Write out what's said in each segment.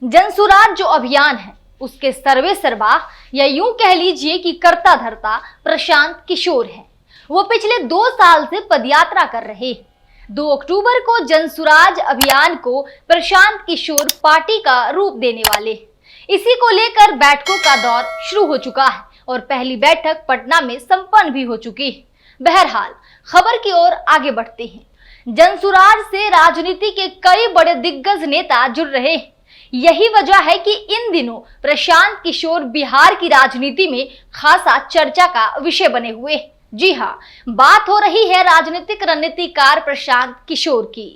जनसुराज जो अभियान है उसके सर्वे सर्वा या यूं कह लीजिए कि कर्ता धर्ता प्रशांत किशोर है। वो पिछले 2 साल से पदयात्रा कर रहे हैं। 2 अक्टूबर को जनसुराज अभियान को प्रशांत किशोर पार्टी का रूप देने वाले। इसी को लेकर बैठकों का दौर शुरू हो चुका है और पहली बैठक पटना में संपन्न भी हो चुकी है। बहरहाल खबर की ओर आगे बढ़ते हैं। जनसुराज से राजनीति के कई बड़े दिग्गज नेता जुड़ रहे हैं। यही वजह है कि इन दिनों प्रशांत किशोर बिहार की राजनीति में खासा चर्चा का विषय बने हुए। जी हाँ, बात हो रही है राजनीतिक रणनीतिकार प्रशांत किशोर की।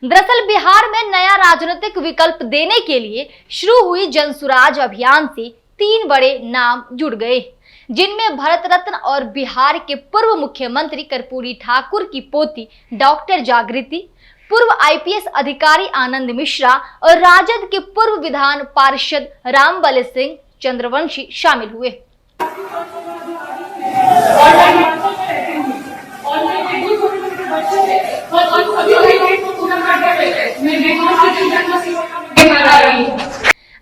दरअसल बिहार में नया राजनीतिक विकल्प देने के लिए शुरू हुई जनसुराज अभियान से 3 बड़े नाम जुड़ गए, जिनमें भारत रत्न और बिहार के पूर्व मुख्यमंत्री कर्पूरी ठाकुर की पोती डॉक्टर जागृति, पूर्व आईपीएस अधिकारी आनंद मिश्रा और राजद के पूर्व विधान पार्षद रामबली सिंह चंद्रवंशी शामिल हुए।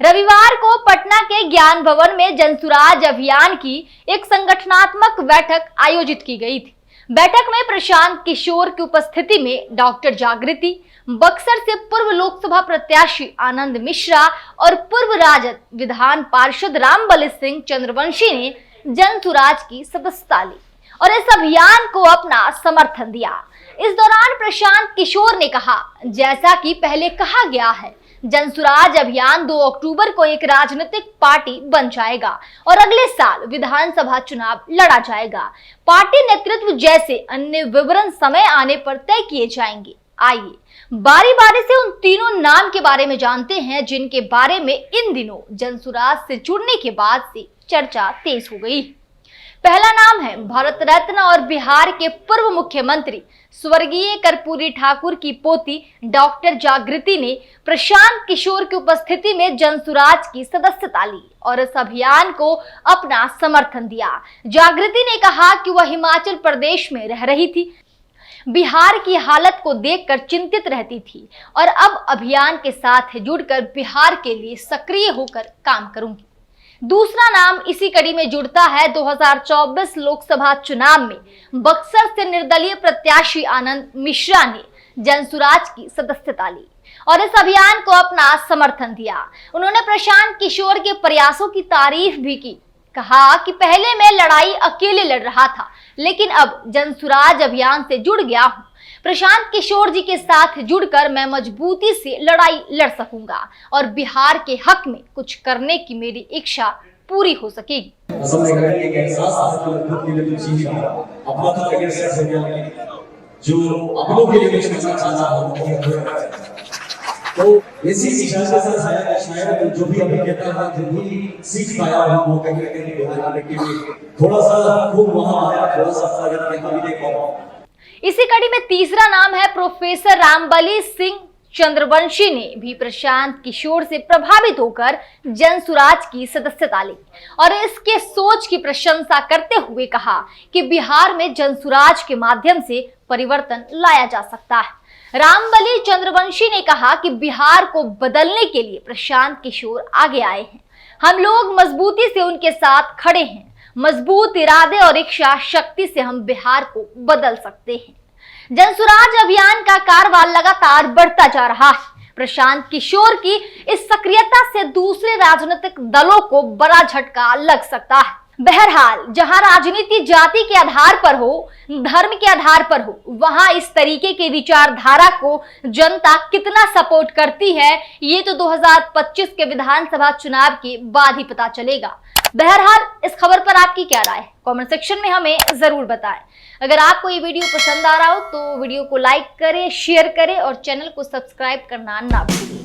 रविवार को पटना के ज्ञान भवन में जनसुराज अभियान की एक संगठनात्मक बैठक आयोजित की गई थी। बैठक में प्रशांत किशोर की उपस्थिति में डॉक्टर जागृति, बक्सर से पूर्व लोकसभा प्रत्याशी आनंद मिश्रा और पूर्व राजद विधान पार्षद रामबली सिंह चंद्रवंशी ने जनसुराज की सदस्यता ली और इस अभियान को अपना समर्थन दिया। इस दौरान प्रशांत किशोर ने कहा, जैसा कि पहले कहा गया है, जनसुराज अभियान 2 अक्टूबर को एक राजनीतिक पार्टी बन जाएगा और अगले साल विधानसभा चुनाव लड़ा जाएगा। पार्टी नेतृत्व जैसे अन्य विवरण समय आने पर तय किए जाएंगे। आइए बारी बारी से उन तीनों नाम के बारे में जानते हैं जिनके बारे में इन दिनों जनसुराज से जुड़ने के बाद से चर्चा तेज हो गई। पहला नाम है भारत रत्न और बिहार के पूर्व मुख्यमंत्री स्वर्गीय कर्पूरी ठाकुर की पोती डॉक्टर जागृति ने प्रशांत किशोर की उपस्थिति में जनसुराज की सदस्यता ली और इस अभियान को अपना समर्थन दिया। जागृति ने कहा कि वह हिमाचल प्रदेश में रह रही थी, बिहार की हालत को देखकर चिंतित रहती थी और अब अभियान के साथ जुड़कर बिहार के लिए सक्रिय होकर काम करूंगी। दूसरा नाम इसी कड़ी में जुड़ता है। 2024 लोकसभा चुनाव में बक्सर से निर्दलीय प्रत्याशी आनंद मिश्रा ने जनसुराज की सदस्यता ली और इस अभियान को अपना समर्थन दिया। उन्होंने प्रशांत किशोर के प्रयासों की तारीफ भी की। कहा कि पहले मैं लड़ाई अकेले लड़ रहा था, लेकिन अब जनसुराज अभियान से जुड़ गया हूँ। प्रशांत किशोर जी के साथ जुड़कर मैं मजबूती से लड़ाई लड़ सकूंगा और बिहार के हक में कुछ करने की मेरी इच्छा पूरी हो सकेगी। तो इसी इच्छा के साथ शायद जो भी अभिनेता है जो भी सीख पाया है वो कहीं ना कहीं दोहराने के लिए थोड़ा सा खूब वहां आया, थोड़ा सा स्वागत किया भी देख पाऊं। इसी कड़ी में तीसरा नाम है प्रोफेसर रामबली सिंह चंद्रवंशी ने भी प्रशांत किशोर से प्रभावित होकर जनसुराज की सदस्यता ली और इसके सोच की प्रशंसा करते हुए कहा कि बिहार में जनसुराज के माध्यम से परिवर्तन लाया जा सकता है। रामबली चंद्रवंशी ने कहा कि बिहार को बदलने के लिए प्रशांत किशोर आगे आए हैं। हम लोग मजबूती से उनके साथ खड़े हैं। मजबूत इरादे और इच्छा शक्ति से हम बिहार को बदल सकते हैं। जनसुराज अभियान का कारभार लगातार बढ़ता जा रहा है। प्रशांत किशोर की इस सक्रियता से दूसरे राजनीतिक दलों को बड़ा झटका लग सकता है। बहरहाल जहां राजनीति जाति के आधार पर हो, धर्म के आधार पर हो, वहां इस तरीके की विचारधारा को जनता कितना सपोर्ट करती है, ये तो 2025 के विधानसभा चुनाव के बाद ही पता चलेगा। बहरहाल इस खबर पर आपकी क्या राय है, कमेंट सेक्शन में हमें जरूर बताएं। अगर आपको ये वीडियो पसंद आ रहा हो तो वीडियो को लाइक करें, शेयर करें और चैनल को सब्सक्राइब करना ना भूलें।